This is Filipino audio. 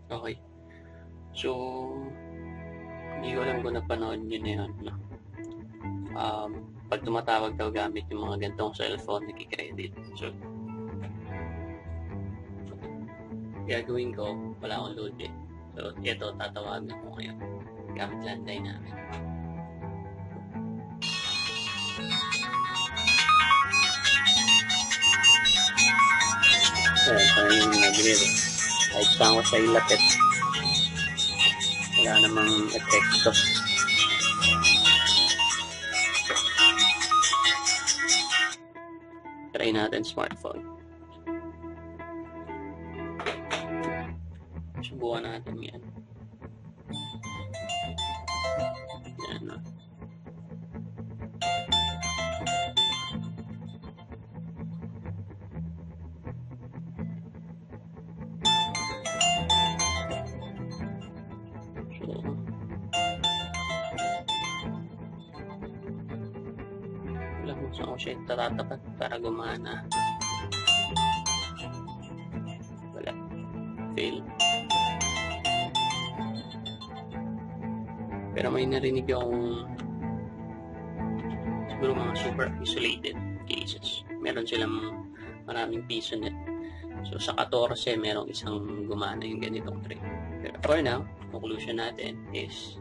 Okay. So, hindi ko alam kung napanood nyo na yun, no? Pag tumatawag daw gamit yung mga gantong cellphone, nagkikredit. So, gagawin ko, wala akong load eh. So, ito, tatawagan ko ngayon. Gamit landline namin. Ayan, parang yung nag-rin. Kahit saan ko siya ilapit. Wala namang epekto. Try natin smartphone. Subukan natin yan. Yan, no? So, wala kung saan ko siya tatatapat para gumana. Wala. Fail. Pero may narinig akong siguro mga super isolated cases. Meron silang maraming piso net. So, sa 14, merong isang gumana yung ganitong trick. Pero for now, conclusion natin is